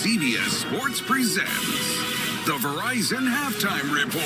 CBS Sports presents the Verizon Halftime Report.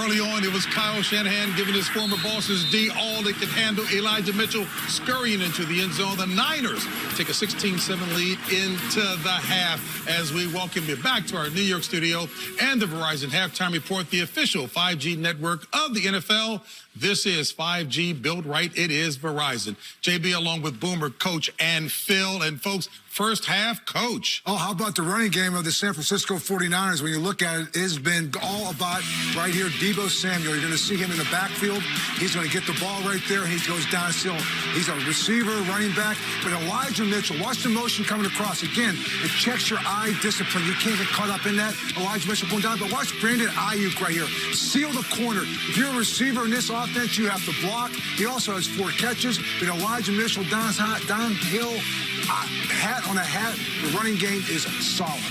Early on, it was Kyle Shanahan giving his former bosses D all they could handle. Elijah Mitchell scurrying into the end zone. The Niners take a 16-7 lead into the half as we welcome you back to our New York studio and the Verizon Halftime Report, the official 5G network of the NFL. This is 5G built right. It is Verizon. JB along with Boomer, Coach, and Phil. And folks, first half, Coach. Oh, how about the running game of the San Francisco 49ers? When you look at it, it has been all about right here, Deebo Samuel. You're going to see him in the backfield. He's going to get the ball right there. He goes downhill. He's a receiver, running back. But Elijah Mitchell, watch the motion coming across. Again, it checks your eye discipline. You can't get caught up in that. Elijah Mitchell going down. But watch Brandon Ayuk right here. Seal the corner. If you're a receiver in this offense, you have to block. He also has 4 catches. But Elijah Mitchell downhill, hat on a hat. The running game is solid.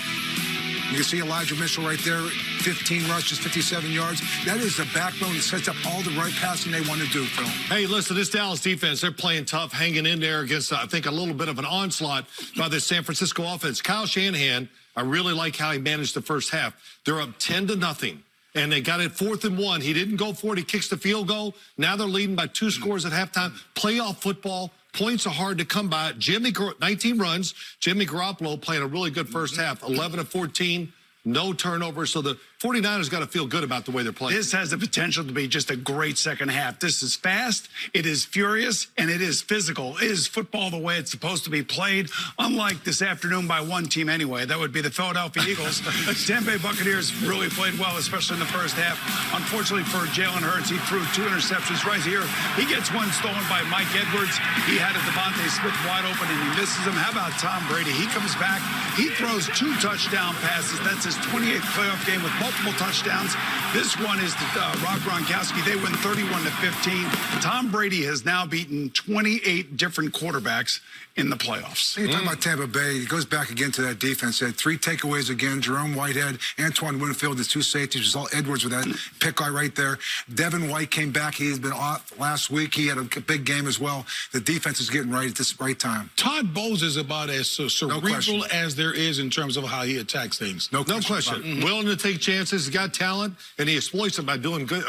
You can see Elijah Mitchell right there, 15 rushes, 57 yards. That is the backbone that sets up all the right passing they want to do, Phil. Hey, listen, this Dallas defense, they're playing tough, hanging in there against, I think, a little bit of an onslaught by the San Francisco offense. Kyle Shanahan, I really like how he managed the first half. They're up 10-0. And they got it 4th and 1. He didn't go for it. He kicks the field goal. Now they're leading by 2 scores at halftime. Playoff football. Points are hard to come by. 19 runs. Jimmy Garoppolo playing a really good first half. 11 of 14. No turnovers. So the 49ers got to feel good about the way they're playing. This has the potential to be just a great second half. This is fast, it is furious, and it is physical. It is football the way it's supposed to be played, unlike this afternoon by one team anyway. That would be the Philadelphia Eagles. Tampa Bay Buccaneers really played well, especially in the first half. Unfortunately for Jalen Hurts, he threw 2 interceptions right here. He gets one stolen by Mike Edwards. He had a Devontae Smith wide open, and he misses him. How about Tom Brady? He comes back. He throws 2 touchdown passes. That's his 28th playoff game with multiple touchdowns. This one is to Rob Gronkowski. They win 31-15. Tom Brady has now beaten 28 different quarterbacks in the playoffs. You're talking about Tampa Bay. He goes back again to that defense. They had 3 takeaways again. Jerome Whitehead, Antoine Winfield, the 2 safeties. Saul Edwards with that pick right there. Devin White came back. He has been off last week. He had a big game as well. The defense is getting right at this right time. Todd Bowles is about as cerebral as there is in terms of how he attacks things. No question. Willing to take chances. He's got talent, and he exploits them by doing good,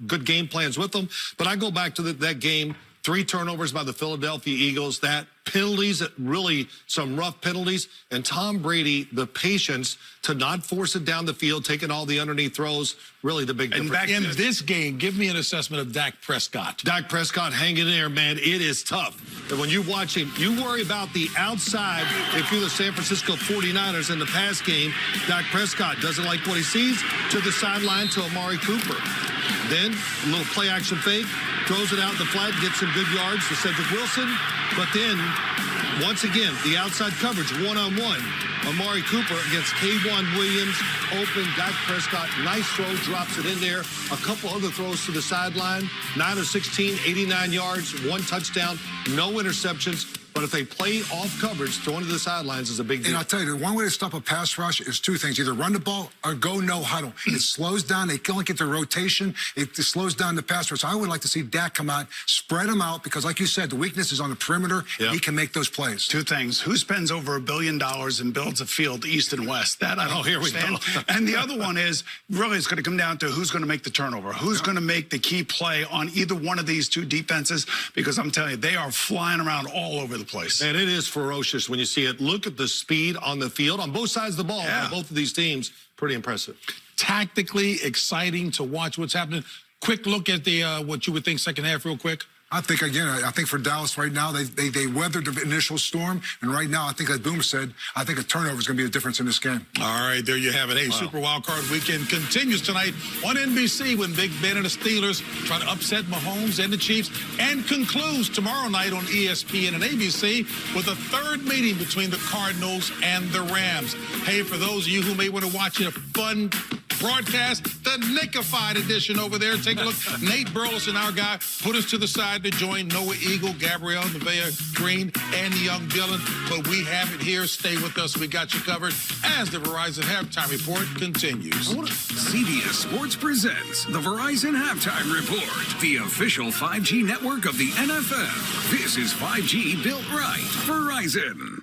good game plans with them. But I go back to that game. 3 turnovers by the Philadelphia Eagles. That penalties, really some rough penalties. And Tom Brady, the patience to not force it down the field, taking all the underneath throws, really the big difference. Back in this game, give me an assessment of Dak Prescott. Dak Prescott hanging in there, man. It is tough. And when you watch him, you worry about the outside. If you're the San Francisco 49ers in the pass game, Dak Prescott doesn't like what he sees, to the sideline to Amari Cooper. Then a little play action fake, throws it out in the flat, gets some good yards to Cedric Wilson. But then, once again, the outside coverage, one-on-one. Amari Cooper against K'Wan Williams, open. Dak Prescott, nice throw, drops it in there. A couple other throws to the sideline. 9 of 16, 89 yards, 1 touchdown, no interceptions. But if they play off coverage, throwing to the sidelines is a big deal. And I'll tell you, the one way to stop a pass rush is 2 things. Either run the ball or go no huddle. It slows down. They can't get the rotation. It slows down the pass rush. So I would like to see Dak come out, spread them out, because like you said, the weakness is on the perimeter. Yep. He can make those plays. 2 things. Who spends over $1 billion and builds a field east and west? That I don't understand. And the other one is, really, it's going to come down to who's going to make the turnover. Who's going to make the key play on either one of these 2 defenses? Because I'm telling you, they are flying around all over the place. And it is ferocious when you see it. Look at the speed on the field on both sides of the ball. On both of these teams, pretty impressive. Tactically exciting to watch what's happening. Quick look at the what you would think second half real quick. I think, again, I think for Dallas right now, they weathered the initial storm. And right now, I think, as Boomer said, I think a turnover is going to be the difference in this game. All right, there you have it. Hey, Super Wild Card Weekend continues tonight on NBC when Big Ben and the Steelers try to upset Mahomes and the Chiefs, and concludes tomorrow night on ESPN and ABC with a 3rd meeting between the Cardinals and the Rams. Hey, for those of you who may want to watch a fun broadcast, the Nickified edition over there. Take a look. Nate Burleson, our guy, put us to the side to join Noah Eagle, Gabrielle Nevaeh Green, and young Dylan. But we have it here. Stay with us. We got you covered as the Verizon Halftime Report continues. CBS Sports presents the Verizon Halftime Report, the official 5G network of the NFL. This is 5G built right. Verizon.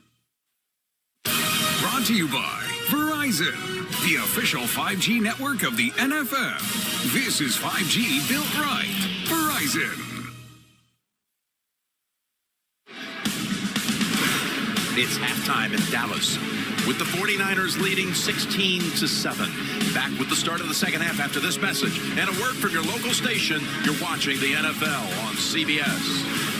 Brought to you by Verizon, the official 5G network of the NFL. This is 5G built right. Verizon. It's halftime in Dallas, with the 49ers leading 16-7. Back with the start of the second half after this message and a word from your local station. You're watching the NFL on CBS.